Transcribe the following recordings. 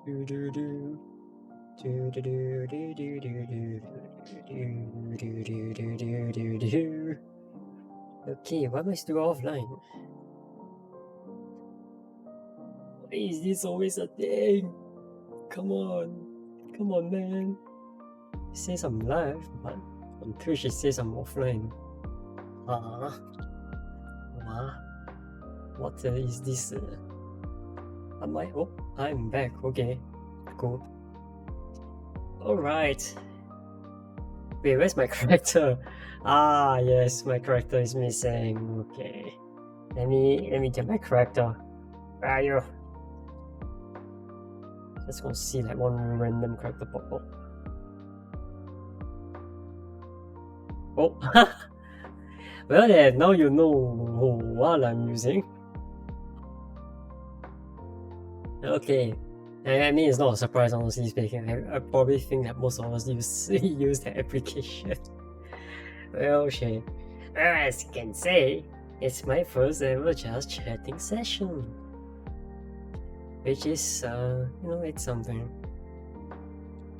Okay, why am I still offline? Why is this always a thing? Come on, man. It says I'm live, but on Twitch it says I'm offline. What is this? I'm back. Okay, cool. Alright. Wait, where's my character? Yes, my character is missing. Okay. Let me get my character. Where are you? Let's go see like one random character pop up. Oh, well then, now you know what I'm using. Okay, I mean it's not a surprise honestly speaking. I probably think that most of us use that application. Well, shit. Well, as you can say, it's my first ever just chatting session. Which is, it's something.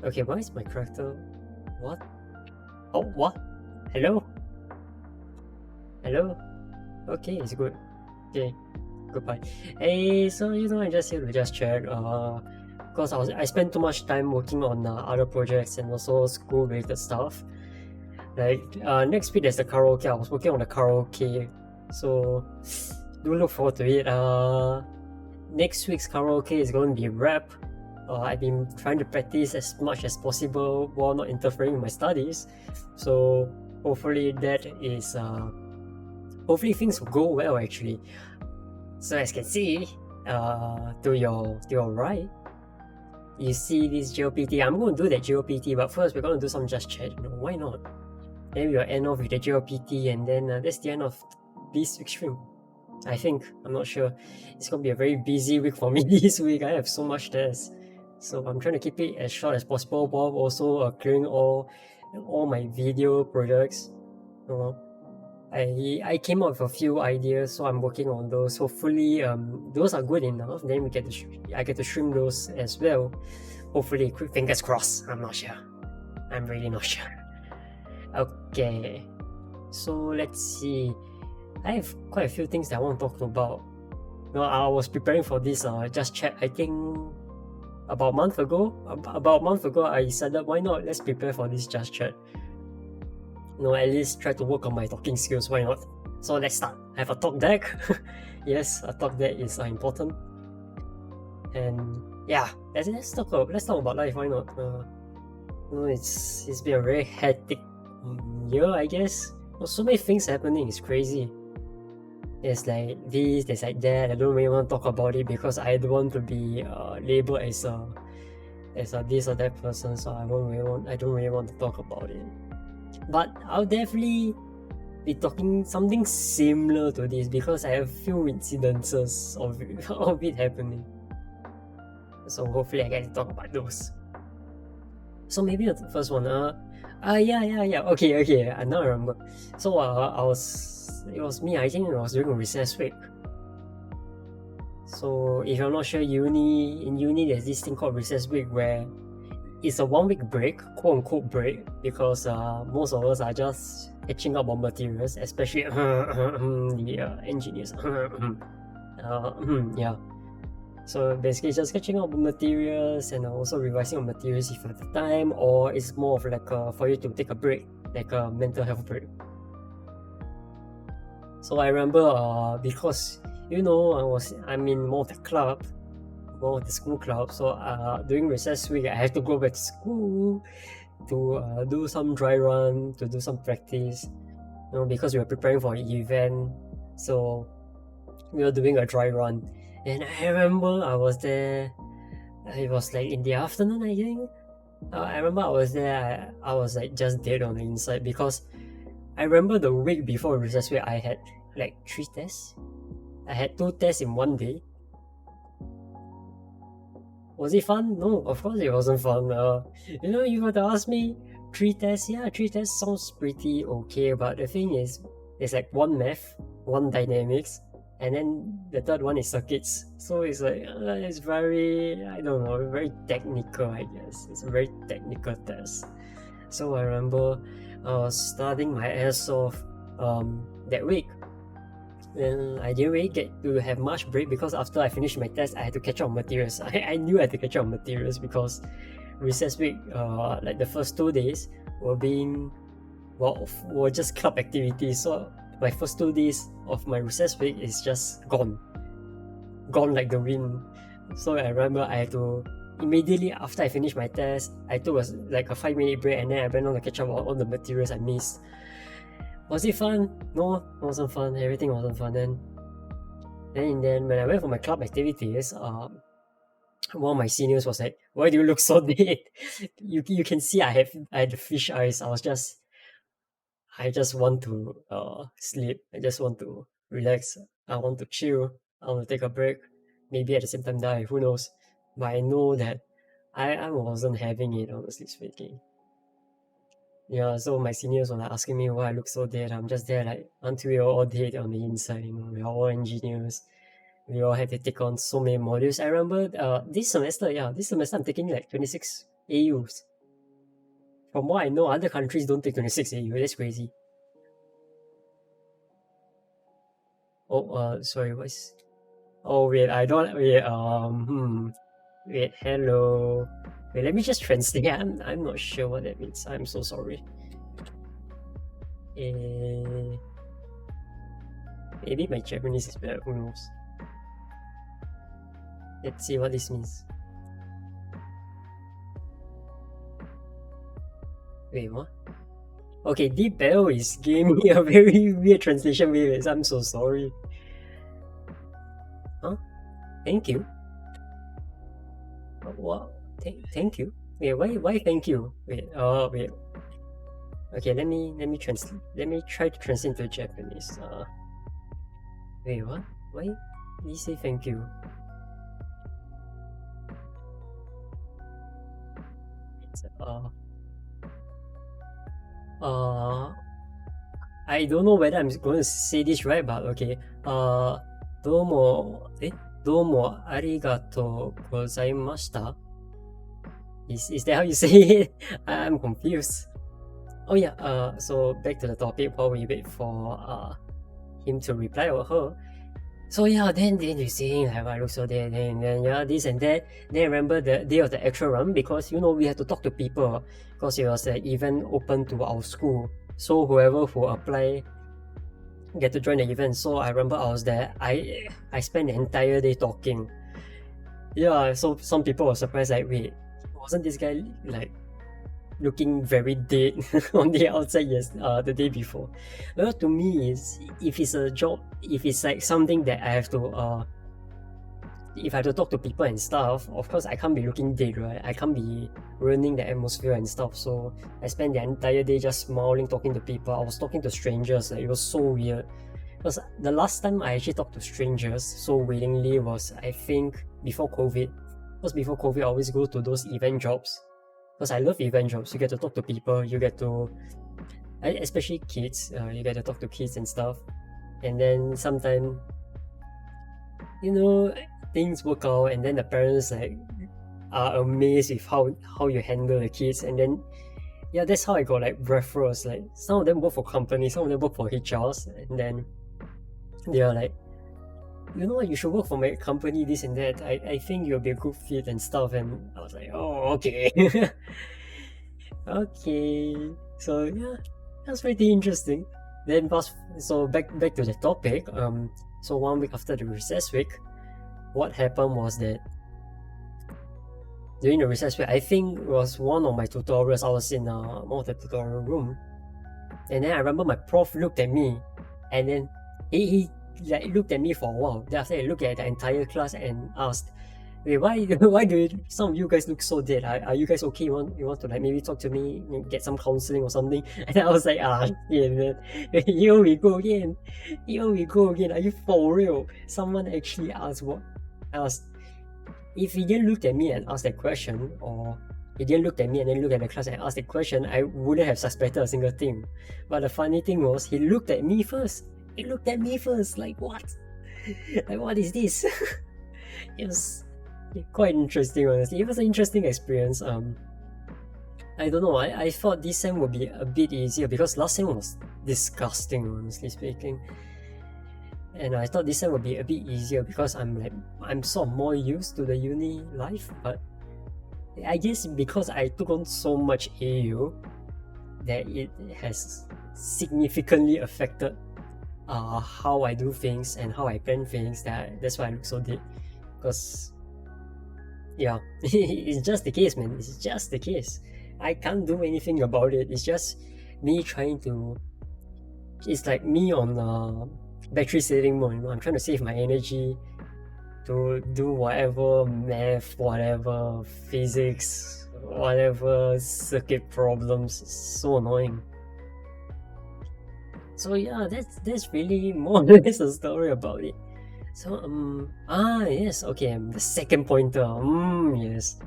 Okay, why is my character... What? Oh, what? Hello? Hello? Okay, it's good. Okay, goodbye. Hey, so, I'm just here to just chat, because I spent too much time working on other projects and also school-related stuff. Like, next week there's the karaoke. I was working on the karaoke, so do look forward to it. Next week's karaoke is going to be rap. I've been trying to practice as much as possible while not interfering with my studies. So hopefully that is hopefully things will go well actually. So as you can see, to your right, you see this JLPT. I'm going to do that JLPT, but first we're going to do some just chat. Why not? Then we'll end off with the JLPT, and then that's the end of this week's stream. I think. I'm not sure. It's going to be a very busy week for me this week. I have so much tests. So I'm trying to keep it as short as possible while also clearing all my video projects. I came up with a few ideas, so I'm working on those. Hopefully, those are good enough. Then I get to stream those as well. Hopefully, fingers crossed. I'm not sure. I'm really not sure. Okay, so let's see. I have quite a few things that I want to talk about. I was preparing for this just chat. I think about a month ago, I decided why not? Let's prepare for this just chat. At least try to work on my talking skills. Why not? So let's start. I have a talk deck. Yes, a talk deck is important. And yeah, let's talk about life. Why not? It's been a very hectic year, I guess. So many things happening. It's crazy. There's like this, there's like that. I don't really want to talk about it because I don't want to be labeled as a this or that person. So I don't really want to talk about it. But I'll definitely be talking something similar to this because I have few incidences of it happening. So hopefully I get to talk about those. So maybe the first one. Yeah. Okay. I now remember. So it was me. I think it was during recess week. So if you're not sure, in uni there's this thing called recess week where it's a 1 week break, quote unquote break, because most of us are just catching up on materials, especially the engineers. Yeah. So basically just catching up on materials and also revising on materials if you have the time, or it's more of like for you to take a break, like a mental health break. So I remember because I'm in more of the school club. So during recess week I had to go back to school to do some dry run, to do some practice. Because we were preparing for an event, so we were doing a dry run. And I remember I was there. It was like in the afternoon, I think. I remember I was there. I was like just dead on the inside because I remember the week before recess week I had like 3 tests. I had 2 tests in one day. Was it fun? No, of course it wasn't fun. You were to ask me 3 tests. Yeah, 3 tests sounds pretty okay, but the thing is, there's like 1 math, 1 dynamics, and then the third one is circuits. So it's like it's very, I don't know, very technical, I guess. It's a very technical test. So I remember I was studying my ass off that week. And I didn't really get to have much break because after I finished my test, I had to catch up on materials. I knew I had to catch up on materials because recess week, like the first 2 days were just club activities. So my first 2 days of my recess week is just gone like the wind. So I remember I had to immediately after I finished my test, I took like a 5-minute break, and then I went on to catch up on all the materials I missed. Was it fun? No, it wasn't fun. Everything wasn't fun. Then when I went for my club activities, one of my seniors was like, "Why do you look so dead?" You can see I had fish eyes. I just want to sleep. I just want to relax. I want to chill. I want to take a break. Maybe at the same time die. Who knows? But I know that I wasn't having it, honestly speaking. Yeah, so my seniors were like asking me why I look so dead. I'm just there like, aren't we all dead on the inside? We're all engineers. We all had to take on so many modules. I remember this semester I'm taking like 26 AUs. From what I know, other countries don't take 26 AU. That's crazy. Oh, sorry, what's... Oh, wait, I don't... Wait, hello. Wait, let me just translate. I'm not sure what that means. I'm so sorry. Maybe my Japanese is better. Who knows? Let's see what this means. Wait, what? Okay, Deep Battle is giving me a very weird translation with it. I'm so sorry. Huh? Thank you. What? Thank you. Wait, why thank you? Wait, wait. Okay, let me translate. Let me try to translate into Japanese. Wait, what? Why did you say thank you? It's I don't know whether I'm going to say this right, but okay. Domo arigatou gozaimashita. Is that how you say it? I'm confused. Oh yeah, so back to the topic while we wait for him to reply or her. So yeah, then you see like I look so dead, and then yeah, this and that. Then I remember the day of the actual run because we had to talk to people because it was an event open to our school. So whoever who apply get to join the event. So I remember I was there. I spent the entire day talking. Yeah, so some people were surprised like, wait, wasn't this guy like looking very dead on the outside the day before? Well, to me, if it's a job, if it's like something that I have to if I have to talk to people and stuff, of course I can't be looking dead, right? I can't be ruining the atmosphere and stuff. So I spent the entire day just smiling, talking to people. I was talking to strangers. Like, it was so weird. Because the last time I actually talked to strangers so willingly was, I think, before COVID. Because before COVID, I always go to those event jobs. Because I love event jobs. You get to talk to people. You get to, especially kids, you get to talk to kids and stuff. And then sometimes, things work out, and then the parents like are amazed with how you handle the kids. And then yeah, that's how I got like referrals. Like some of them work for companies, some of them work for HRs, and then they are like, you should work for my company, this and that. I think you'll be a good fit and stuff. And I was like, oh, okay. Okay, so yeah, that's pretty interesting. Then so back to the topic. So 1 week after the recess week, what happened was that during the recess week, I think it was one of my tutorials. I was in one of the tutorial room, and then I remember my prof looked at me, and then he like looked at me for a while. Then after he looked at the entire class and asked, "Wait, why do some of you guys look so dead? Are you guys okay? You want to like maybe talk to me, get some counseling or something?" And I was like, yeah, man. Here we go again. Are you for real? Someone actually asked if he didn't look at me and ask that question, or he didn't look at me and then look at the class and ask that question, I wouldn't have suspected a single thing. But the funny thing was, he looked at me first. Like, what? Like, what is this? It was quite interesting, honestly. It was an interesting experience. I don't know. I thought this sem would be a bit easier because last sem was disgusting, honestly speaking. And I thought this sem would be a bit easier because I'm sort of more used to the uni life. But I guess because I took on so much AU, that it has significantly affected how I do things and how I plan things. That's why I look so dead. Because yeah, it's just the case, man. It's just the case. I can't do anything about it. It's just me trying to. It's like me on battery saving mode. You know, I'm trying to save my energy to do whatever math, whatever physics, whatever circuit problems. It's so annoying. So yeah, that's really more or less a story about it. So yes, okay, the second pointer. Yes.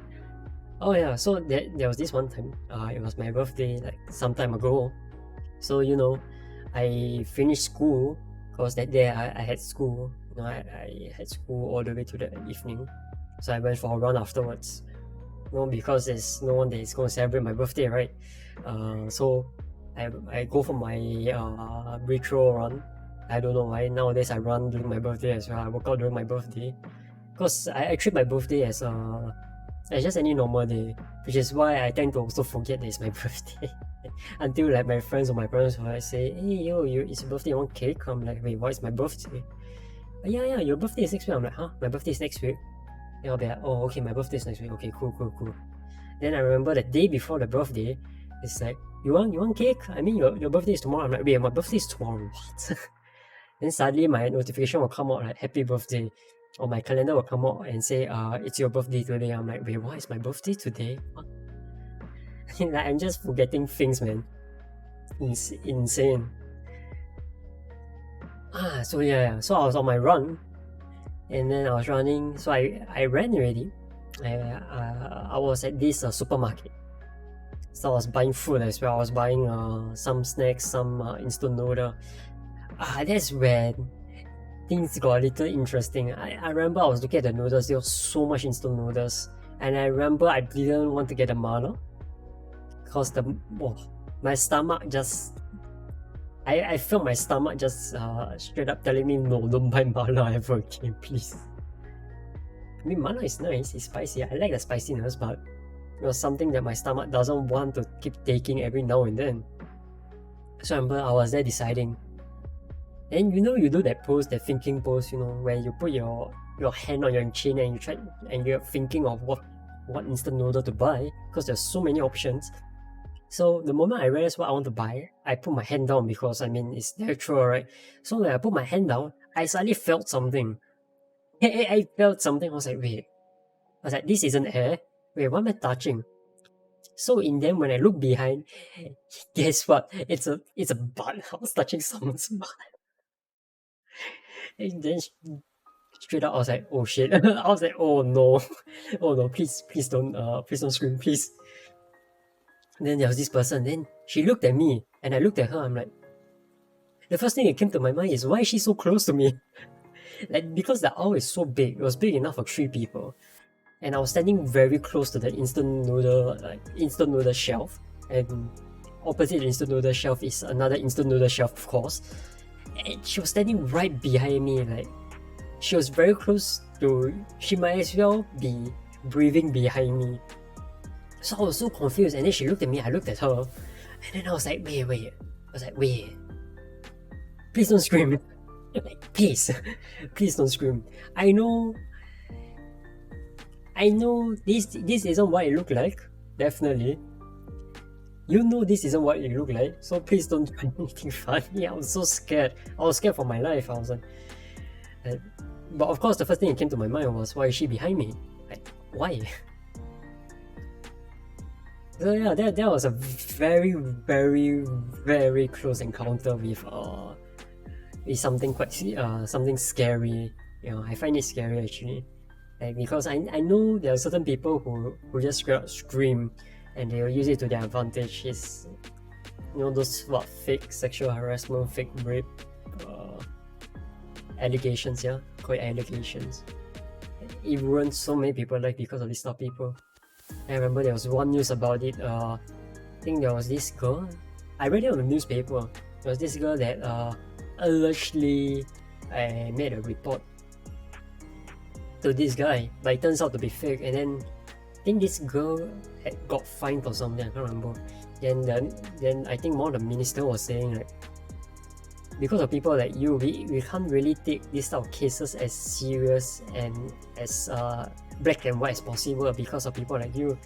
Oh yeah, so there was this one time. It was my birthday, like some time ago. So you know, I finished school because that day I had school. You know, I had school all the way to the evening. So I went for a run afterwards. You know, because there's no one that is going to celebrate my birthday, right? So I go for my retro run. I don't know why nowadays I run during my birthday as well. I work out during my birthday because I treat my birthday as just any normal day, which is why I tend to also forget that it's my birthday until like my friends or my parents will like say, "Hey yo, it's your birthday, you want cake?" I'm like, "Wait, why is my birthday?" Yeah, your birthday is next week. I'm like, "Huh? My birthday is next week?" And I'll be like, "Oh, okay, my birthday is next week. Okay, cool." Then I remember the day before the birthday, it's like, you want cake? I mean, your birthday is tomorrow." I'm like, "Wait, my birthday is tomorrow, what?" Then suddenly my notification will come out like, "Happy birthday," or my calendar will come out and say, "It's your birthday today." I'm like, "Wait, why is my birthday today?" What? Like, I'm just forgetting things, man. It's insane. So yeah, so I was on my run, and then I was running. So I ran already. I was at this supermarket. So I was buying food as well. I was buying some snacks, some instant noodle. That's when things got a little interesting. I remember I was looking at the noodles. There was so much instant noodles, and I remember I didn't want to get a mala because my stomach just. I felt my stomach just straight up telling me, "No, don't buy mala ever again, please." I mean, mala is nice. It's spicy. I like the spiciness, but it was something that my stomach doesn't want to keep taking every now and then. So I remember I was there deciding. And you know, you do that pose, that thinking pose, you know, where you put your hand on your chin and you're thinking of what instant noodle to buy because there's so many options. So the moment I realized what I want to buy, I put my hand down because I mean it's natural, right? So when I put my hand down, I suddenly felt something. I felt something. I was like, wait. I was like, this isn't air. Wait, what am I touching? So in them, when I look behind, guess what? It's a butt. I was touching someone's butt. And then straight up, I was like, oh shit. I was like, oh no. Oh no, please don't scream, please. And then there was this person, then she looked at me, and I looked at her, I'm like, the first thing that came to my mind is, why is she so close to me? Like, because the owl is so big, it was big enough for 3 people. And I was standing very close to the instant noodle shelf, and opposite the instant noodle shelf is another instant noodle shelf, of course. And she was standing right behind me, like, she was very close to, she might as well be breathing behind me. So I was so confused, and then she looked at me, I looked at her, and then I was like, wait. I was like, wait. Please don't scream. Like, please don't scream. I know this isn't what it looked like, definitely. You know this isn't what it looked like, so please don't do anything funny. I was so scared. I was scared for my life. I was like, but of course the first thing that came to my mind was, why is she behind me? Like, why? So yeah, that was a very, very, very close encounter with something quite something scary. You know, I find it scary actually. Like, because I know there are certain people who just straight up scream and they will use it to their advantage. It's, you know, those fake sexual harassment, fake rape. allegations, yeah, call it allegations. It ruined so many people's life because of this stuff, people. I remember there was one news about it. I think there was this girl. I read it on the newspaper. There was this girl that allegedly made a report to this guy, but it turns out to be fake. And then I think this girl had got fined or something. I can't remember. Then I think one of the minister was saying like, because of people like you, we can't really take these type of cases as serious and as black and white as possible because of people like you.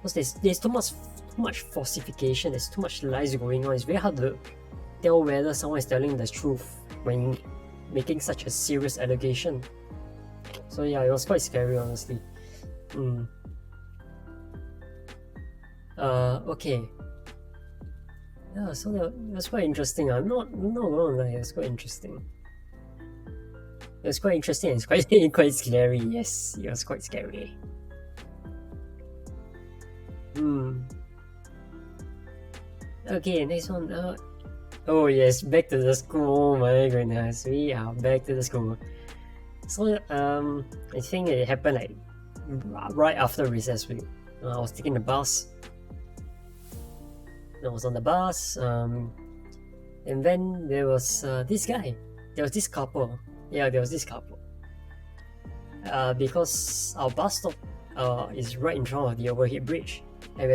Because there's too much falsification, there's too much lies going on. It's very hard to tell whether someone is telling the truth when making such a serious allegation. So yeah, it was quite scary, honestly. Okay. Yeah, so that was quite interesting. I'm not gonna lie, it was quite interesting. It was quite interesting and it's quite scary. Yes, it was quite scary. Okay, next one. Oh yes, back to the school. Oh my goodness, we are back to the school. So I think it happened like right after recess week. I was taking the bus. I was on the bus, and then there was this guy. There was this couple. Yeah, there was this couple. Because our bus stop is right in front of the overhead bridge, and we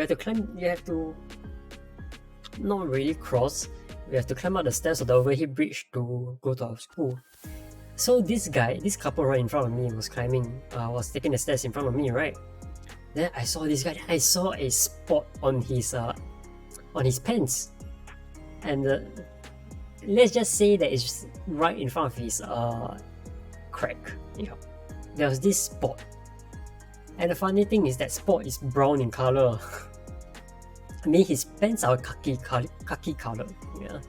have to climb. You have to not really cross. We have to climb up the stairs of the overhead bridge to go to our school. So this couple right in front of me was climbing. Was taking the stairs in front of me, right? Then I saw this guy. I saw a spot on his pants, and let's just say that it's just right in front of his crack. There was this spot, and the funny thing is that spot is brown in color. I mean, his pants are khaki color, yeah,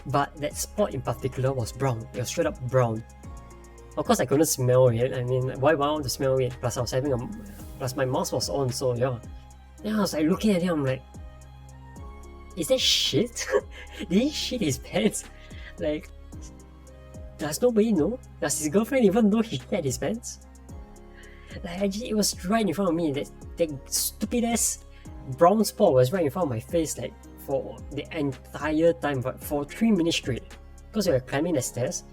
but that spot in particular was brown. It was straight up brown. Of course, I couldn't smell it. I mean, why would I want to smell it? Plus, plus my mask was on, so yeah. Then I was like looking at him. I'm like, is that shit? Did he shit his pants? Like, does nobody know? Does his girlfriend even know he shat his pants? Like, it was right in front of me. That stupid ass brown spot was right in front of my face, like for the entire time, but for 3 minutes straight. Because we were climbing the stairs,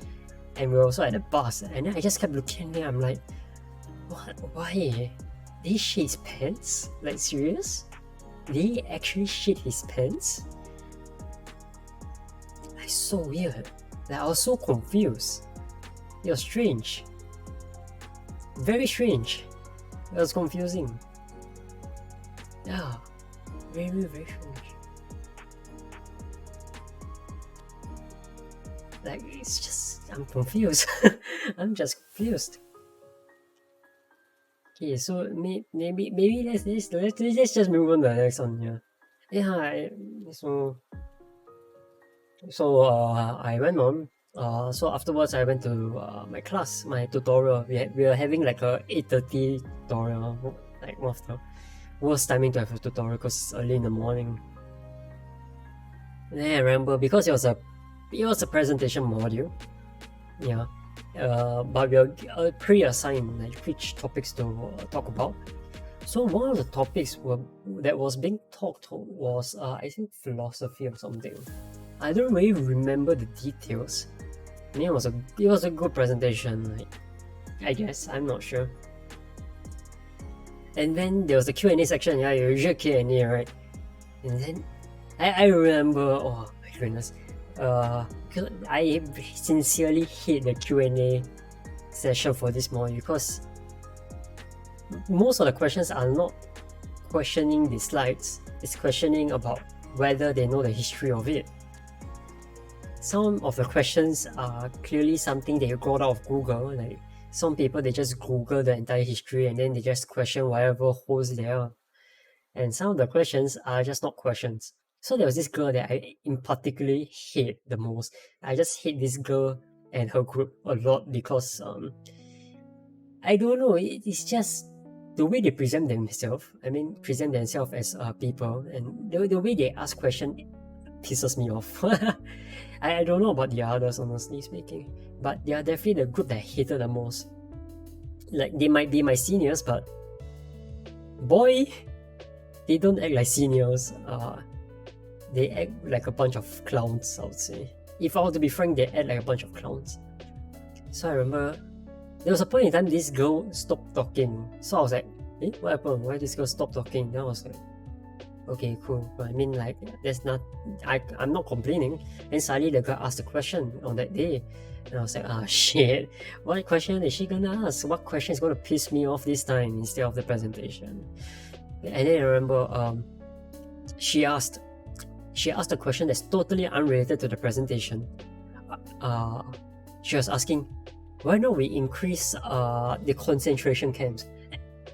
and we were also at the bus, and then I just kept looking at him. I'm like, what? Why? Did he shit his pants? Like, serious? Did he actually shit his pants? Like, so weird. Like, I was so confused. It was strange. Very strange. It was confusing. Yeah. Very, very strange. Like, it's just, I'm confused. I'm just confused. Okay, so maybe let's just move on to the next one. Yeah. So I went on. So afterwards I went to my class, my tutorial. We were having like a 8:30 tutorial, like one of the worst timing to have a tutorial because it's early in the morning. And then I remember because it was a presentation module. Yeah. But we were pre-assigned like which topics to talk about. So one of the topics that was being talked was I think philosophy or something. I don't really remember the details. I mean, it was a good presentation, like, I guess. I'm not sure. And then there was the Q&A section. Yeah, your usual Q&A, right? And then I remember. Oh my goodness. I sincerely hate the Q&A session for this module because most of the questions are not questioning the slides. It's questioning about whether they know the history of it. Some of the questions are clearly something they got out of Google. Like some people, they just Google the entire history and then they just question whatever holes there are. And some of the questions are just not questions. So there was this girl that I in particularly hate the most. I just hate this girl and her group a lot because I don't know, it's just the way they present themselves. I mean, present themselves as people, and the way they ask questions pisses me off. I don't know about the others, honestly speaking, but they are definitely the group that I hated the most. Like, they might be my seniors, but boy, they don't act like seniors. They act like a bunch of clowns, I would say. If I were to be frank, they act like a bunch of clowns. So I remember there was a point in time this girl stopped talking. So I was like, what happened? Why this girl stopped talking? Then I was like, okay, cool. But I mean, like, there's not, I'm not complaining. And suddenly the girl asked a question on that day. And I was like, shit, what question is she gonna ask? What question is gonna piss me off this time instead of the presentation? And then I remember she asked a question that's totally unrelated to the presentation. She was asking, why don't we increase the concentration camps?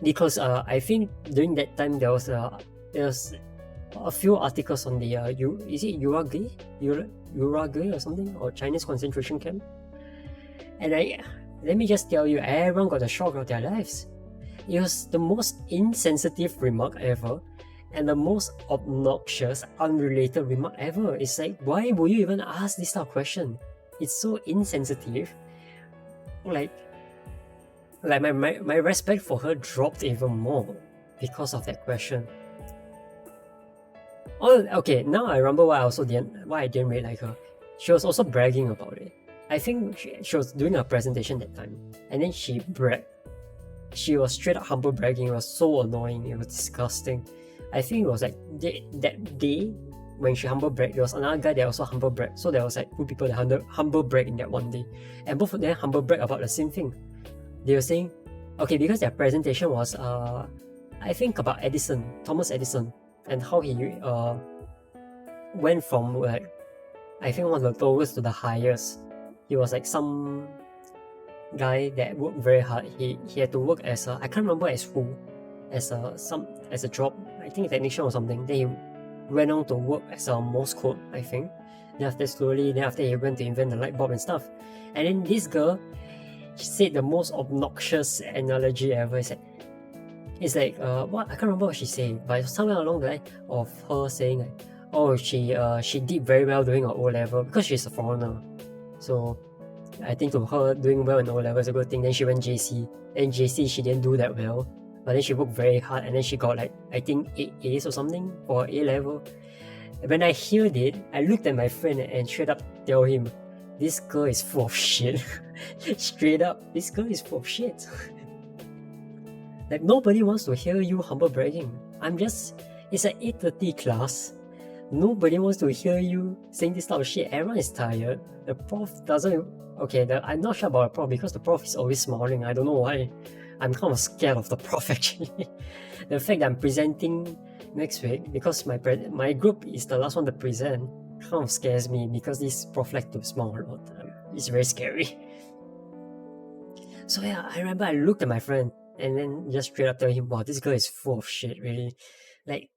Because I think during that time there was a few articles on the is it Urage or something, or Chinese concentration camp. And let me just tell you, everyone got a shock of their lives. It was the most insensitive remark ever, and the most obnoxious, unrelated remark ever. It's like, why would you even ask this type of question? It's so insensitive. Like my respect for her dropped even more because of that question. Oh, okay, now I remember why I didn't really like her. She was also bragging about it. I think she was doing a presentation that time, and then she bragged. She was straight up humble bragging. It was so annoying. It was disgusting. I think it was like that day when she humble bragged, there was another guy that also humble bragged. So there was like 2 people that humble bragged in that one day, and both of them humble bragged about the same thing. They were saying, okay, because their presentation was I think about Thomas Edison, and how he went from, like, I think one of the lowest to the highest. He was like some guy that worked very hard. He had to work as I can't remember as who, as a job, I think a technician or something. Then he went on to work as a Morse code, I think. Then after he went to invent the light bulb and stuff. And then this girl, she said the most obnoxious analogy ever. It's like what, I can't remember what she said, but somewhere along the line of her saying like, oh, she did very well during her O level because she's a foreigner. So I think to her, doing well in O level is a good thing. Then she went JC, and JC she didn't do that well, but then she worked very hard, and then she got like, I think 8 A's or something for A level. When I heard it, I looked at my friend and straight up tell him, this girl is full of shit. Straight up, this girl is full of shit. Like, nobody wants to hear you humble bragging. It's an 8:30 class. Nobody wants to hear you saying this type of shit. Everyone is tired. The prof doesn't. Okay, I'm not sure about the prof because the prof is always smiling. I don't know why. I'm kind of scared of the prof actually. The fact that I'm presenting next week because my group is the last one to present kind of scares me because this prof like to smile a lot. It's very scary. So yeah, I remember I looked at my friend and then just straight up tell him, wow, this girl is full of shit, really. Like,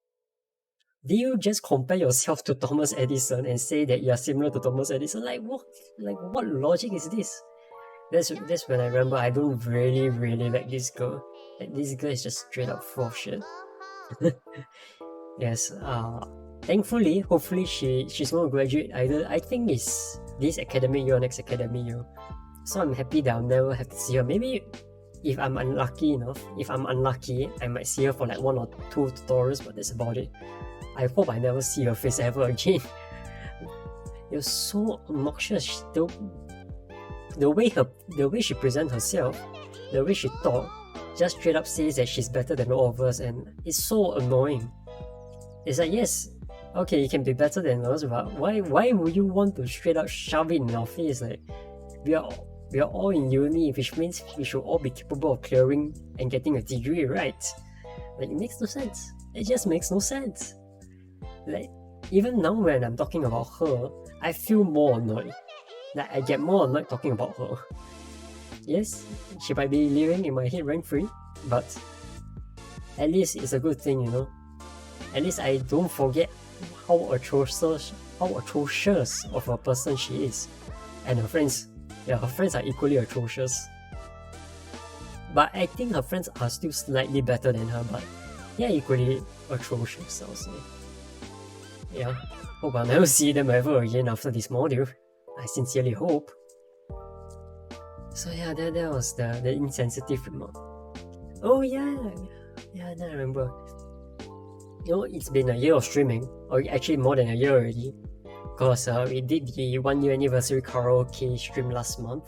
do you just compare yourself to Thomas Edison and say that you are similar to Thomas Edison? Like what logic is this? That's when I remember I don't really like this girl. Like, this girl is just straight up full of shit. Yes. Thankfully, hopefully she's gonna graduate either. I think it's this academic year or next academic year. So I'm happy that I'll never have to see her. Maybe if I'm unlucky, I might see her for like 1 or 2 tutorials, but that's about it. I hope I never see her face ever again. It was so obnoxious. The way she presents herself, the way she talks, just straight up says that she's better than all of us, and it's so annoying. It's like, yes, okay, you can be better than us, but why would you want to straight up shove it in our face? Like, we are all in uni, which means we should all be capable of clearing and getting a degree, right? Like, it makes no sense. It just makes no sense. Like, even now when I'm talking about her, I feel more annoyed. Like, I get more annoyed talking about her. Yes, she might be living in my head rent-free, but at least it's a good thing, you know. At least I don't forget how atrocious of a person she is. And her friends are equally atrocious. But I think her friends are still slightly better than her, but they're equally atrocious, I'll say. Yeah, hope I'll never see them ever again after this module. I sincerely hope. So yeah, that was the insensitive remark. Oh yeah, now I remember. It's been a year of streaming, or actually more than a year already, because we did the 1 year anniversary karaoke stream last month.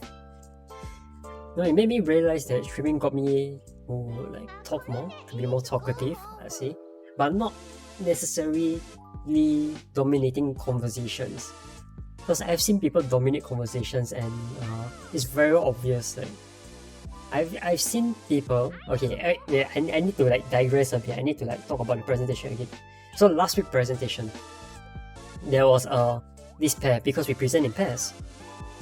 It made me realize that streaming got me to talk more, to be more talkative, I say, but not necessarily dominating conversations. Because I've seen people dominate conversations, and it's very obvious. I've seen people. Okay, I need to digress a bit. I need to talk about the presentation again. So last week presentation, there was this pair, because we present in pairs.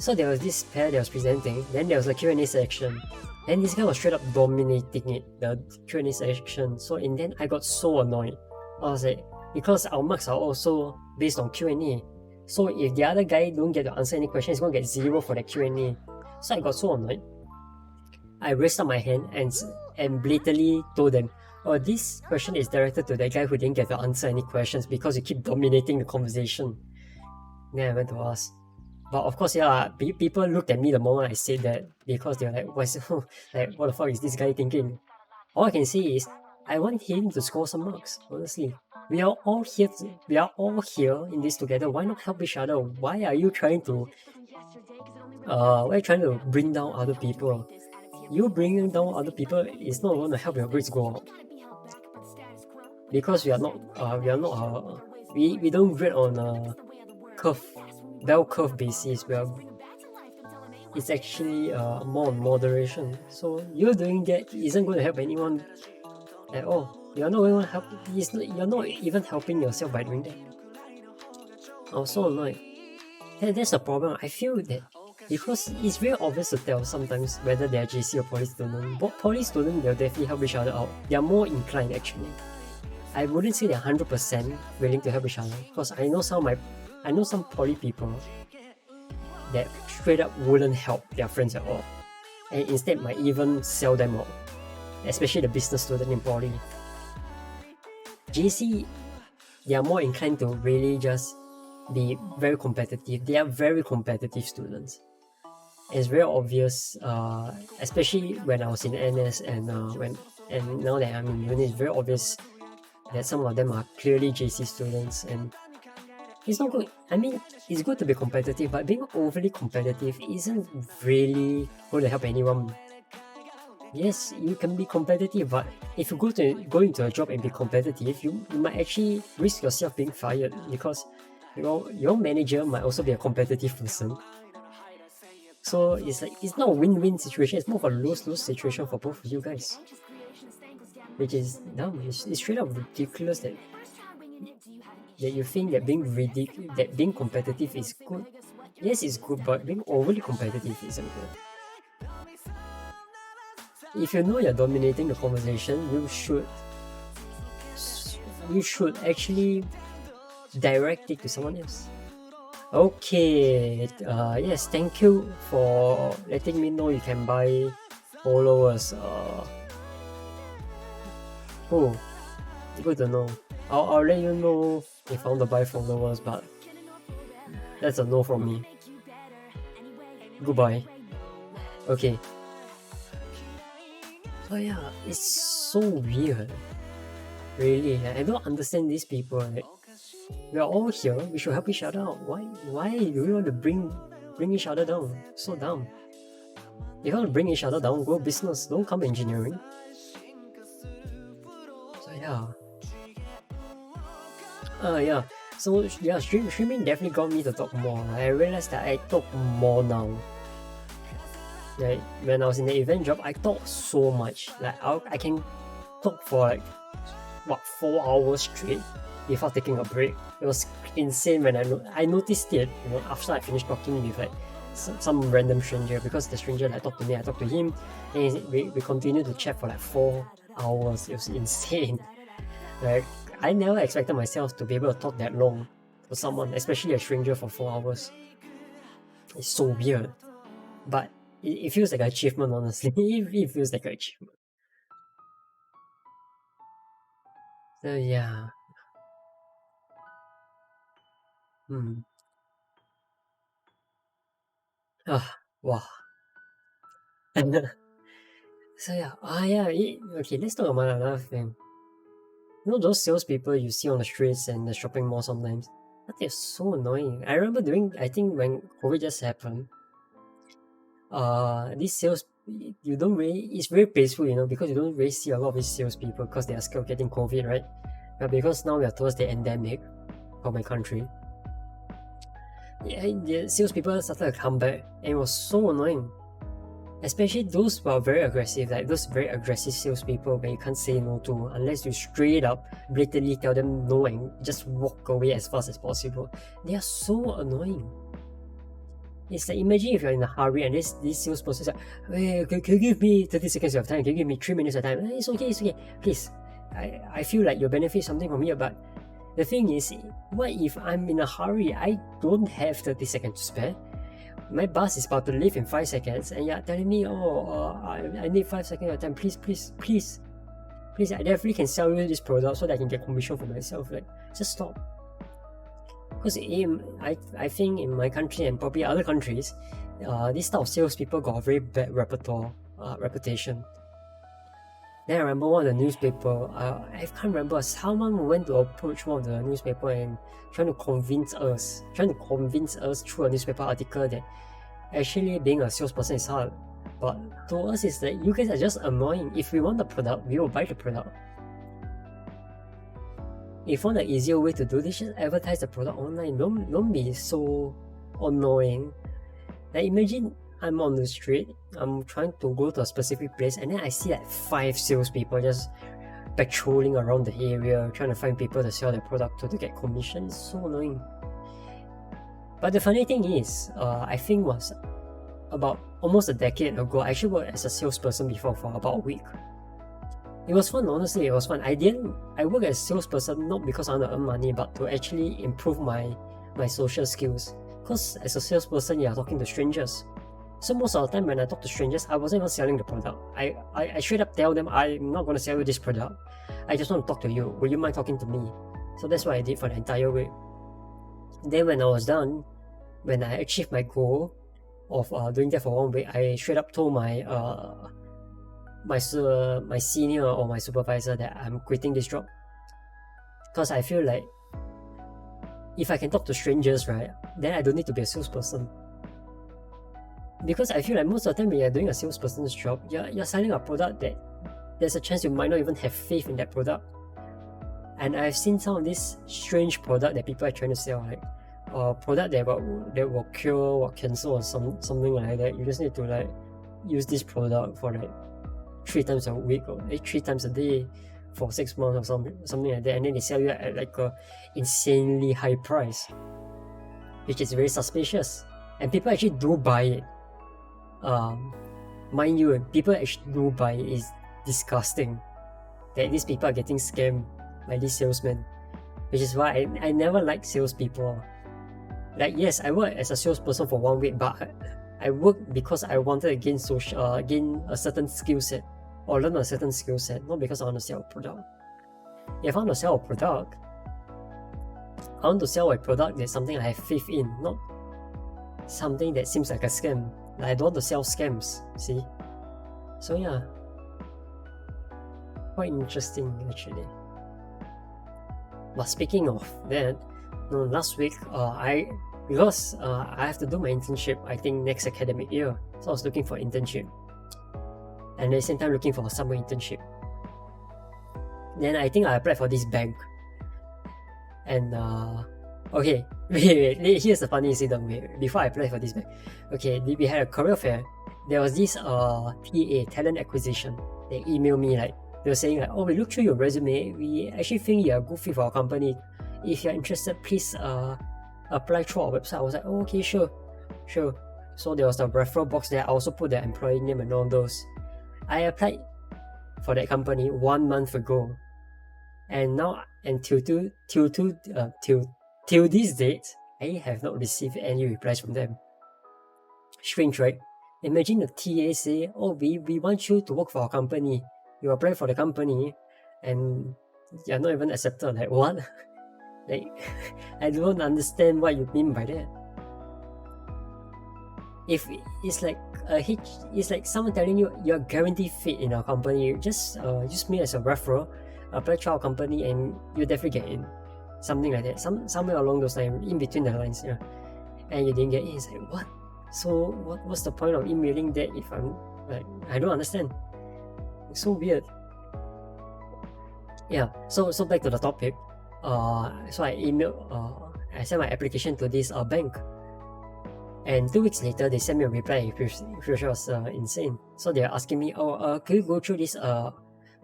So there was this pair that was presenting. Then there was a Q&A section, and this guy was straight up dominating it, the Q&A section. So in the end, I got so annoyed. I was like, because our marks are also based on Q&A. So if the other guy don't get to answer any questions, he's gonna get 0 for the Q&A. So I got so annoyed. I raised up my hand and blatantly told them, "Oh, this question is directed to that guy who didn't get to answer any questions because you keep dominating the conversation." Then I went to ask. But of course, yeah, people looked at me the moment I said that, because they're like, what the fuck is this guy thinking? All I can say is, I want him to score some marks, honestly. We are all here in this together. Why not help each other? Why are you trying to bring down other people? You bringing down other people is not going to help your grades go up. Because we don't grade on a bell curve basis. It's actually more on moderation. So you doing that isn't going to help anyone at all. You're not going to help. You're not even helping yourself by doing that. I was so annoyed. That's the problem. I feel that because it's very obvious to tell sometimes whether they're JC or poly student. But poly student, they'll definitely help each other out. They're more inclined actually. I wouldn't say they're 100% willing to help each other, because I know some poly people that straight up wouldn't help their friends at all, and instead might even sell them out, especially the business student in poly. JC, they are more inclined to really just be very competitive. They are very competitive students. It's very obvious, especially when I was in NS and now that I'm in uni, it's very obvious that some of them are clearly JC students, and it's not good. I mean, it's good to be competitive, but being overly competitive isn't really going to help anyone. Yes, you can be competitive, but if you go into a job and be competitive, you might actually risk yourself being fired, because your manager might also be a competitive person. So it's not a win-win situation. It's more of a lose-lose situation for both of you guys, which is dumb. It's straight up ridiculous that you think that being competitive is good. Yes, it's good, but being overly competitive isn't good. If you know you're dominating the conversation, you should actually direct it to someone else. Okay, yes, thank you for letting me know you can buy followers. Oh, good to know. I'll let you know if I want to buy followers, but that's a no from me. Goodbye. Okay. Oh yeah, it's so weird. Really, I don't understand these people. We're all here. We should help each other out. Why do we want to bring each other down? So dumb. If you want to bring each other down, go business. Don't come engineering. So yeah. Yeah. So yeah, streaming definitely got me to talk more. I realized that I talk more now. Like when I was in the event job, I talk so much. Like I can talk for 4 hours straight without taking a break. It was insane when I noticed it. After I finished talking with some random stranger, because the stranger talked to me, I talked to him, and we continued to chat for 4 hours. It was insane. Like I never expected myself to be able to talk that long to someone, especially a stranger, for 4 hours. It's so weird, but it feels like an achievement. Honestly, it feels like an achievement. So yeah. Wow. So yeah, okay, let's talk about another thing. You know those salespeople you see on the streets and the shopping malls sometimes? They're so annoying. I remember I think when COVID just happened, these sales, you don't really, it's very peaceful, because you don't really see a lot of these salespeople because they are scared of getting COVID, right? But because now we are towards the endemic for my country, the salespeople started to come back and it was so annoying. Especially those who are very aggressive, like those very aggressive salespeople where you can't say no to unless you straight up blatantly tell them no and just walk away as fast as possible. They are so annoying. It's like, imagine if you're in a hurry and this salesperson is like, hey, can you give me 30 seconds of time? Can you give me 3 minutes of time? It's okay. Please. I feel like you'll benefit something from here, but the thing is, what if I'm in a hurry? I don't have 30 seconds to spare. My bus is about to leave in 5 seconds and you're telling me, I need 5 seconds of time. Please, I definitely can sell you this product so that I can get commission for myself. Like, just stop. Because I think in my country and probably other countries, this type of salespeople got a very bad reputation. Then I remember one of the newspaper, I can't remember, someone went to approach one of the newspaper and trying to convince us through a newspaper article that actually being a salesperson is hard. But to us, it's like, you guys are just annoying. If we want the product, we will buy the product. If you want an easier way to do this, just advertise the product online. Don't be so annoying. Like, imagine I'm on the street, I'm trying to go to a specific place, and then I see like 5 salespeople just patrolling around the area, trying to find people to sell their product to get commission. It's so annoying. But the funny thing is, I think was about almost a decade ago, I actually worked as a salesperson before for about a week. It was fun, honestly, it was fun. I work as a salesperson not because I want to earn money, but to actually improve my social skills. Because as a salesperson, you're talking to strangers. So most of the time when I talk to strangers, I wasn't even selling the product. I straight up tell them, I'm not going to sell you this product. I just want to talk to you. Would you mind talking to me? So that's what I did for the entire week. Then when I was done, when I achieved my goal of doing that for 1 week, I straight up told my senior or my supervisor that I'm quitting this job. Because I feel like if I can talk to strangers, right, then I don't need to be a salesperson. Because I feel like most of the time when you're doing a salesperson's job, you're selling a product that there's a chance you might not even have faith in that product. And I've seen some of these strange product that people are trying to sell, like a product that will cure or cancel or something like that. You just need to like use this product for like 3 times a week or 3 times a day for 6 months or something like that, and then they sell you at like a insanely high price, which is very suspicious. And people actually do buy it. Mind you, people actually do buy it. Is disgusting that these people are getting scammed by these salesmen, which is why I never like salespeople. Like, yes, I work as a salesperson for 1 week, but I work because I wanted to gain a certain skill set or learn a certain skill set, not because I want to sell a product. If I want to sell a product, I want to sell a product that's something I have faith in, not something that seems like a scam. Like, I don't want to sell scams, see? So yeah, quite interesting actually. But speaking of that, last week because I have to do my internship, I think next academic year. So I was looking for internship. And at the same time looking for a summer internship. Then I think I applied for this bank. And okay, wait, here's the funny incident. Before I applied for this bank. Okay, we had a career fair. There was this TA, talent acquisition. They emailed me like, they were saying like, oh, we looked through your resume. We actually think you're a good fit for our company. If you're interested, please apply through our website. I was like, oh, okay, sure. So there was a referral box there. I also put the employee name and all those. I applied for that company 1 month ago, and now till this date, I have not received any replies from them. Strange, right? Imagine the TA say, oh, we want you to work for our company. You apply for the company, and you're not even accepted. Like, what? Like, I don't understand what you mean by that. if it's like it's like someone telling you you're guaranteed fit in our company, just use me as a referral, apply to our company, and you definitely get in. Something like that. Somewhere along those lines, in between the lines, yeah. And you didn't get in. It's like, what? So what's the point of emailing that if I'm like, I don't understand. It's so weird. Yeah. So back to the topic. So I I sent my application to this bank, and 2 weeks later they sent me a reply, which was insane. So they're asking me, can you go through this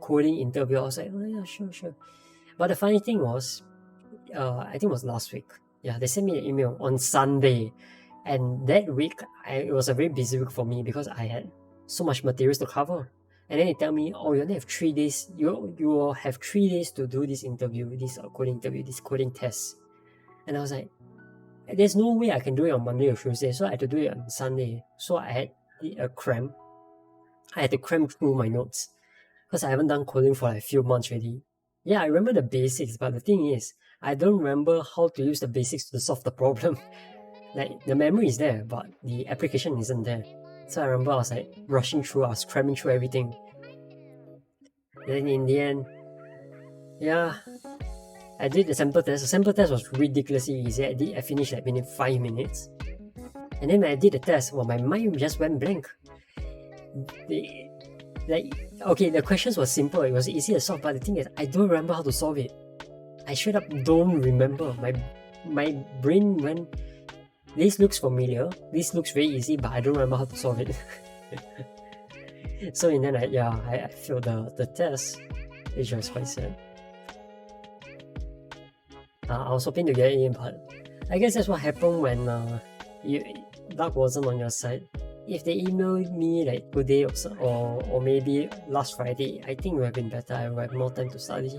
coding interview? I was like, oh yeah, sure. But the funny thing was, I think it was last week. Yeah, they sent me an email on Sunday, and that week it was a very busy week for me because I had so much materials to cover. And then they tell me, oh, you only have 3 days. You will have 3 days to do this interview, this coding interview, this coding test. And I was like, there's no way I can do it on Monday or Tuesday, so I had to do it on Sunday. So I had a cram. I had to cram through my notes because I haven't done coding for like a few months already. Yeah, I remember the basics, but the thing is, I don't remember how to use the basics to solve the problem. Like, the memory is there, but the application isn't there. So I remember I was like rushing through, I was cramming through everything. Then in the end, yeah, I did the sample test. The sample test was ridiculously easy. I finished like within 5 minutes. And then when I did the test, well, my mind just went blank. The questions were simple, it was easy to solve, but the thing is, I don't remember how to solve it. I straight up don't remember. My brain went, this looks familiar, this looks very easy, but I don't remember how to solve it. So in the end, I failed the test, which was quite sad. I was hoping to get in, but I guess that's what happened when luck wasn't on your side. If they emailed me like today or maybe last Friday, I think it would have been better. I would have more time to study.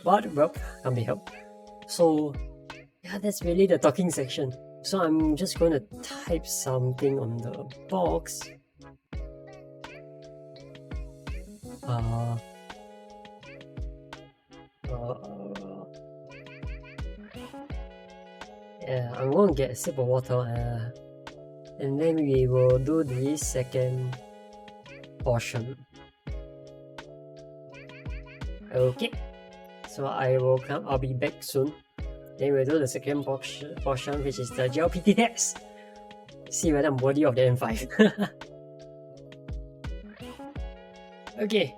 But well, can't be helped. So yeah, that's really the talking section. So I'm just going to type something on the box. Yeah, I'm going to get a sip of water. And then we will do the second portion. Okay, so I'll be back soon. Then we'll do the second portion, which is the JLPT test. See whether I'm worthy of the M5. Okay.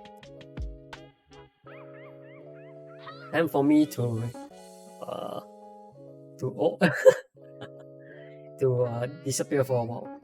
Time for me to disappear for a while.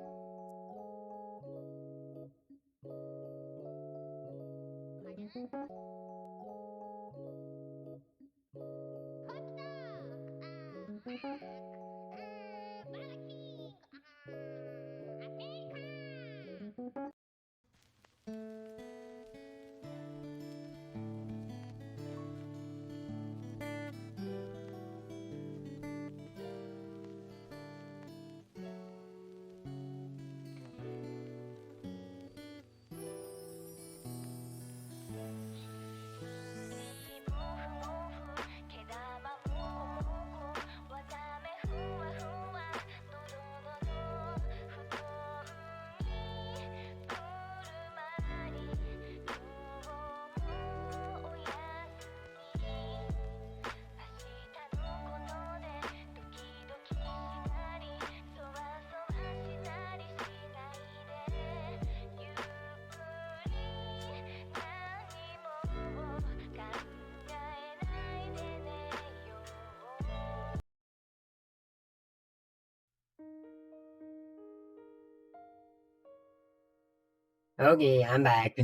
Okay, I'm back.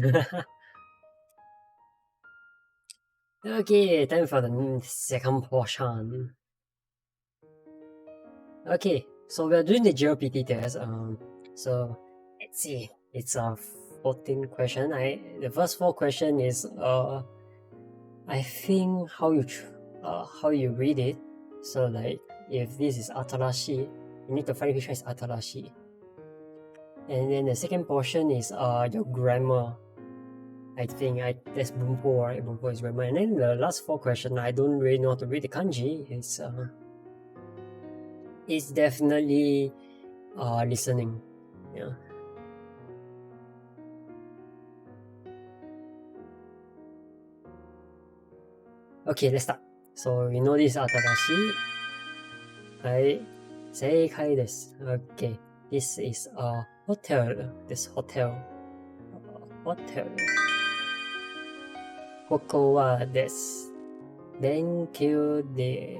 Okay, time for the second portion. Okay, so we're doing the JLPT test. So let's see. It's a 14 question. The first 4 question is I think how you read it. So like if this is atarashi, you need to find which one is atarashi. And then the second portion is your grammar. I think that's Bunpo, right? Bunpo is grammar. And then the last 4 question, I don't really know how to read the kanji. It's definitely listening. Yeah. Okay, let's start. So we know this 新しい。はい。正解です。Okay. This is a hotel. This hotel. Hotel. ここはです。勉強で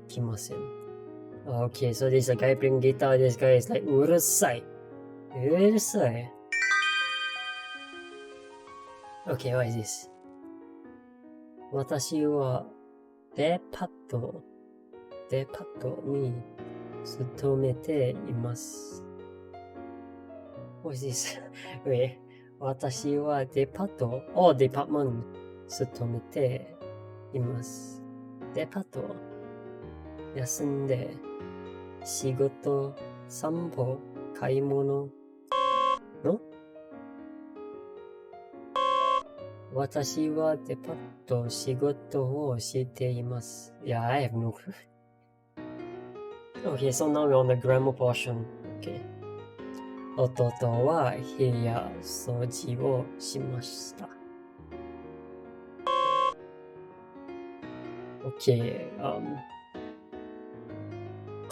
来ません。Okay, so this is a guy playing guitar. This guy is like, うるさい。うるさい。Okay, what is this? 私はデパートに勤めています。What is this? Wait, 私はデパート、デパートに勤めています。デパート、休んで、仕事、散歩、買い物の私はデパート仕事をしています。Yeah, I have no clue. Okay, so now we're on the grammar portion. Okay. 弟は部屋掃除をしました。Okay,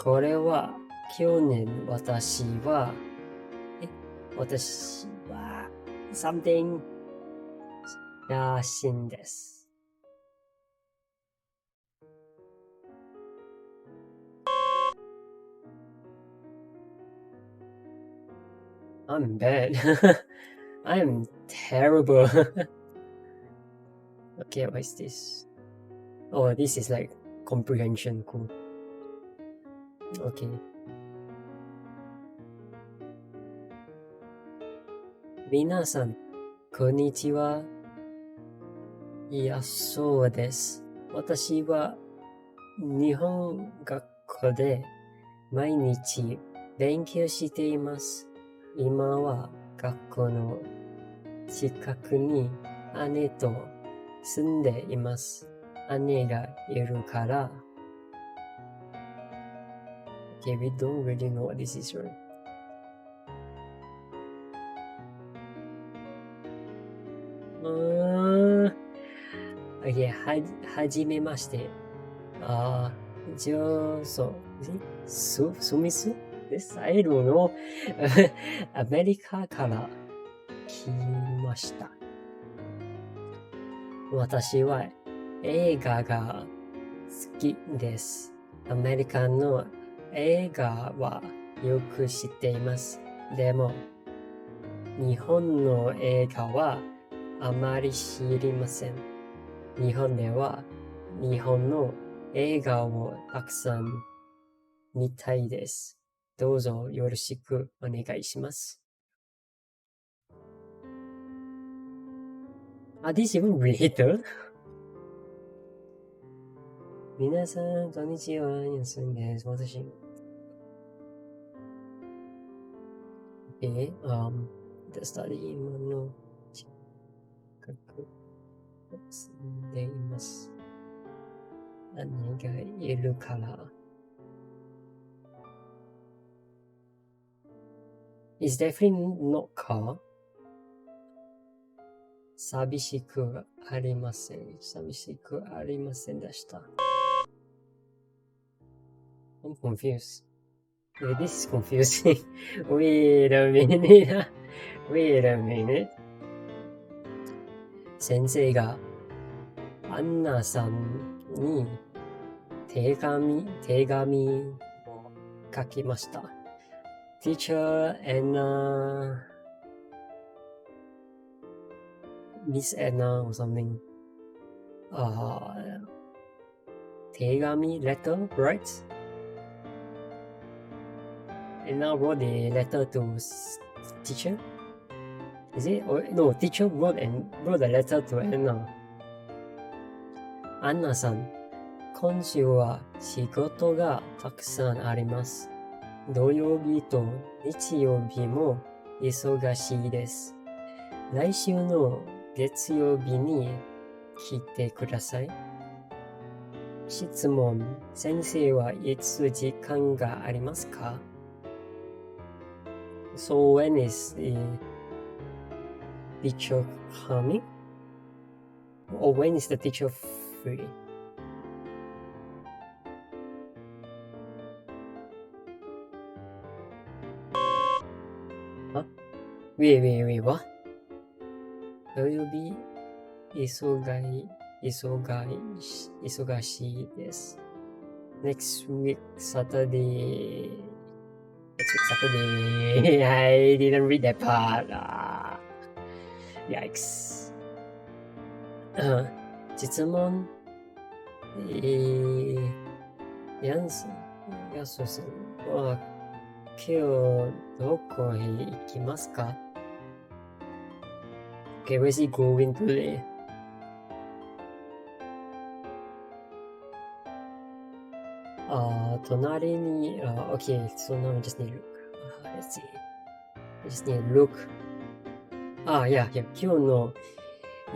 これは去年私は something 写真です。I'm bad. I'm terrible. Okay, what is this? Oh, this is like comprehension. Cool. Okay. 皆さん、こんにちは。いや、そうです。私は日本学校で毎日勉強しています。今は学校の近くに姉と住んでいます。姉がいるから。Okay, we don't really know what this is, right? Okay, はじめまして。スミスです。I don't know. アメリカから来ました。私は映画が好きです。アメリカの映画はよく知っています。でも、日本の映画はあまり知りません。日本では日本の映画をたくさん見たいです。どうぞよろしくお願いします。This even related? 皆さん、こんにちは。休んです。私。今の近く住んでいます。姉がいるから。It's definitely not car. 寂しくありません。寂しくありませんでした。I'm confused. Wait, this is confusing. Wait a minute. Wait a minute. 先生がアンナさんに手紙を書きました。Teacher Anna, Miss Anna or something. 手紙 letter, right? Anna wrote a letter to teacher. Is it? Or, no, teacher wrote a letter to Anna. アンナさん、今週は仕事がたくさんあります。土曜日と日曜日も忙しいです。来週の月曜日に来てください。質問、先生はいつ時間がありますか？ So when is the teacher coming? Or when is the teacher free? Huh? Wait, what? Will be 忙しいです。Next week, Saturday. I didn't read that part. Yikes. 質問、ヤスさんは今日どこへ行きますか？ Okay, where's he going today? Tonari ni, okay, so now I just need to look. Let's see. I just need to look. Yeah, 今日の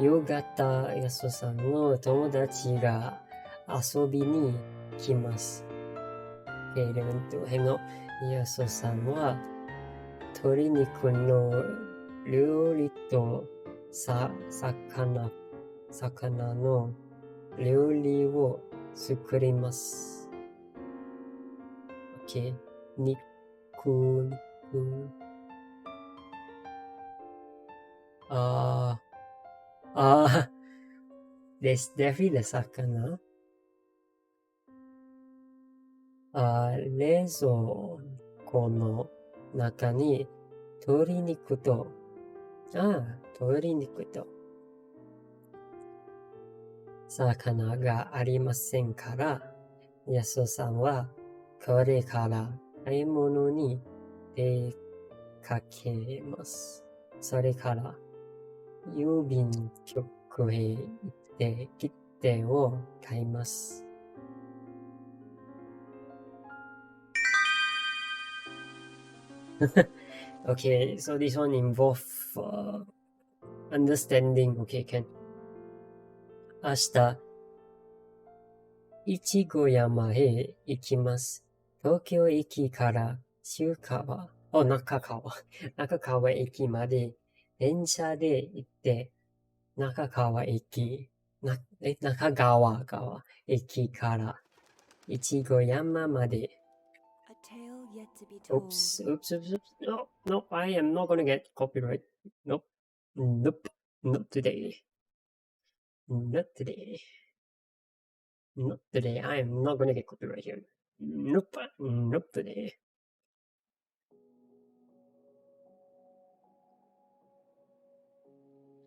夕方、やすさんの友達が遊びに来ます。11 to hang out. やすさんは鶏肉の料理と魚の料理を作ります。Okay. 肉。There's definitely the 魚。冷蔵庫の中に鶏肉と魚がありませんから、やすさんはこれから買い物に出かけます。それから郵便局へ行って切手を買います。Okay, so this one involves understanding. Okay, Ken. 明日、いちご山へ行きます。東京駅から中川駅まで電車で行って、中川駅からいちご山まで。Oops. No, I am not gonna get copyright. Nope. Not today. Not today. I am not gonna get copyright here. Nope. Not today.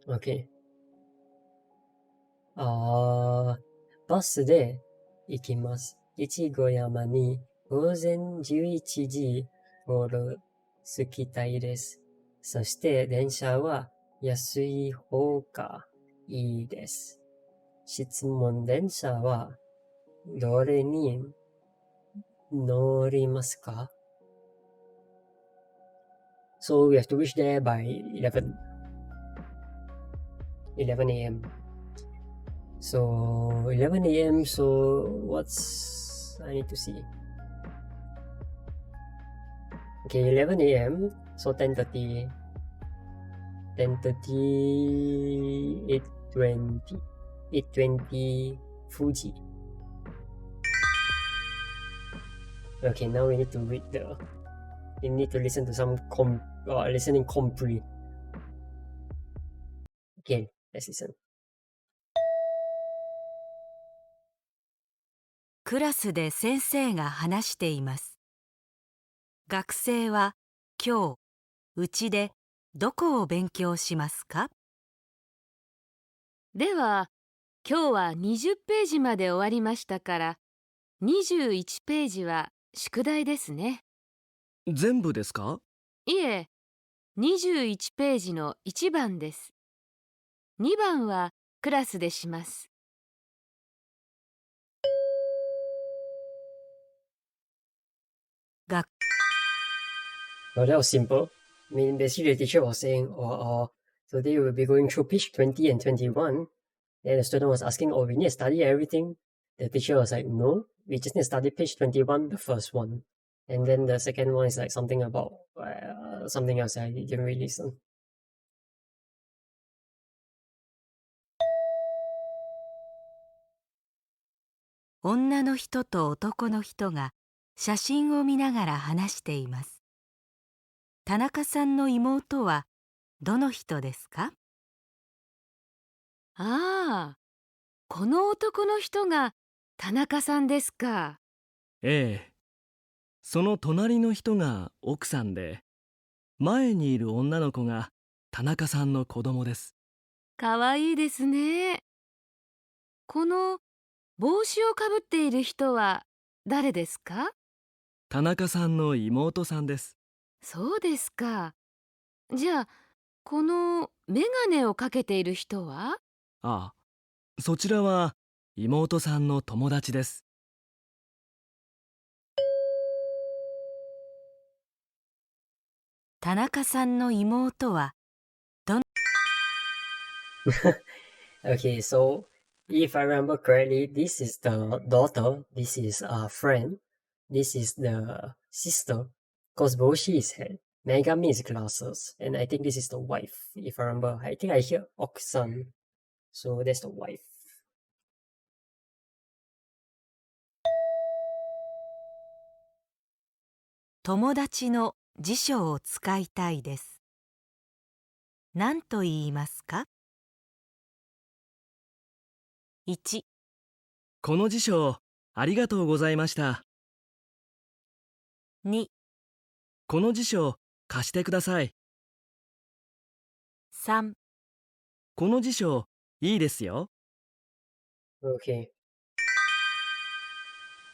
Okay. バスで行きます。いちご山に午前11時頃着きたいです。そして電車は安い方がいいです。質問、電車はどれに乗りますか？ So we have to reach there by 11 a.m. So 11 a.m. So I need to see. Okay, 11 a.m. So 10:30, 8:20 Fuji. Okay, now we need to listen to some listening compre. Okay, let's listen. クラスで先生が話しています。学生は今日、うちでどこを勉強しますか？では、今日は20ページまで終わりましたから、21ページは宿題ですね。全部ですか？いえ、21ページの1番です。2番はクラスでします。Well, that was simple. I mean, basically the teacher was saying, today we'll be going through page 20 and 21. Then the student was asking, we need to study everything. the teacher was like, no, we just need to study page 21, the first one. And then the second one is like something about something else I didn't really listen.女の人と男の人が写真を見ながら話しています。田中さんの妹はどの人ですか？ああ、この男の人が田中さんですか。ええ。その隣の人が奥さんで、前にいる女の子が田中さんの子供です。かわいいですね。この帽子をかぶっている人は誰ですか？田中さんの妹さんです。そうですか。じゃあ、このメガネをかけている人は？ああ、そちらは妹さんの友達です。田中さんの妹は Okay, so if I remember correctly, this is the daughter, this is a friend, this is the sister, because Boshi is head, Megami is glasses, and I think this is the wife, if I remember. I think I hear Oksan, so that's the wife. 友達の辞書を使いたいです。何と言いますか？ 1、この辞書、ありがとうございました。2、この辞書、貸してください。3、この辞書、いいですよ。Okay.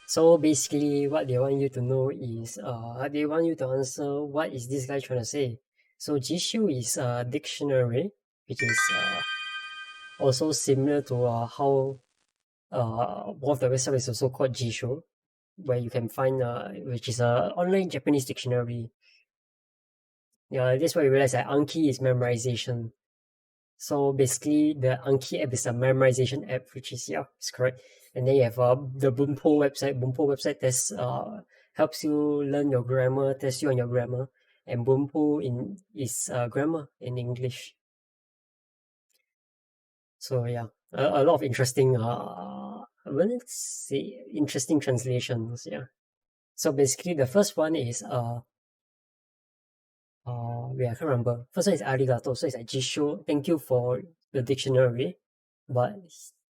So basically, what they want you to know is, they want you to answer what is this guy trying to say. So Jishu is a dictionary, which is also similar to how one of the websites is also called Jisho, where you can find which is a online Japanese dictionary. Yeah, that's why you realize that Anki is memorization. So basically, the Anki app is a memorization app, which is it's correct. And then you have the Bumpo website. Bumpo website tests helps you learn your grammar, tests you on your grammar, and Bumpo is grammar in English. So yeah, a lot of interesting let's say interesting translations. Yeah. So basically, the first one is I can't remember. First one is arigato, so it's like Jisho, thank you for the dictionary. But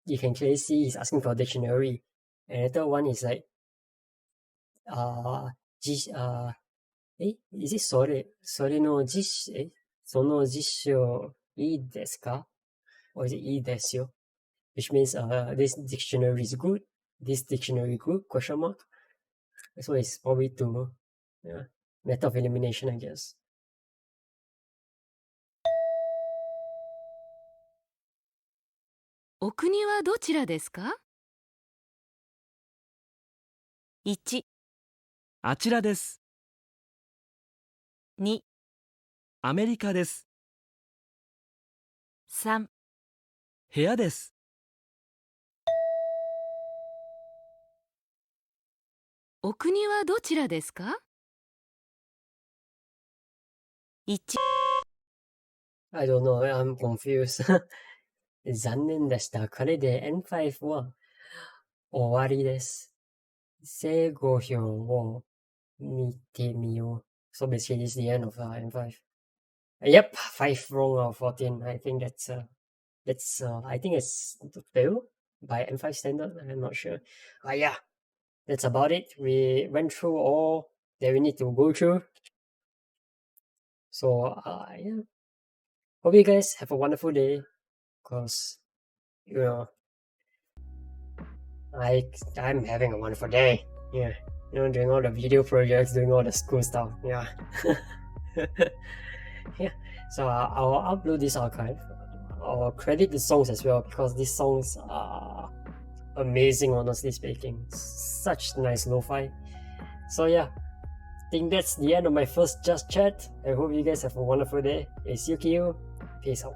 you can clearly see he's asking for a dictionary. And the third one is like is it sore noその辞書いいですか? Or is it いいですよ? Which means this dictionary is good, this dictionary good, question mark. So it's probably to method of elimination, I guess. お国はどちらですか？ 1、あちらです。2、アメリカです。3、部屋です。お国はどちらですか？ 1、I don't know, I'm confused. 残念でした。これで N5 は終わりです。正誤表を見てみよう。So basically, this is the end of N5. Yep, 5 wrong out of 14. I think that's I think it's fail by N5 standard. I'm not sure. But yeah, that's about it. We went through all that we need to go through. So yeah, hope you guys have a wonderful day. Cause I'm having a wonderful day. Yeah, doing all the video projects, doing all the school stuff. Yeah. Yeah. So I'll upload this archive. I'll credit the songs as well because these songs are amazing, honestly speaking. Such nice lo-fi. So yeah, I think that's the end of my first Just Chat. I hope you guys have a wonderful day. It's Yukio. Peace out.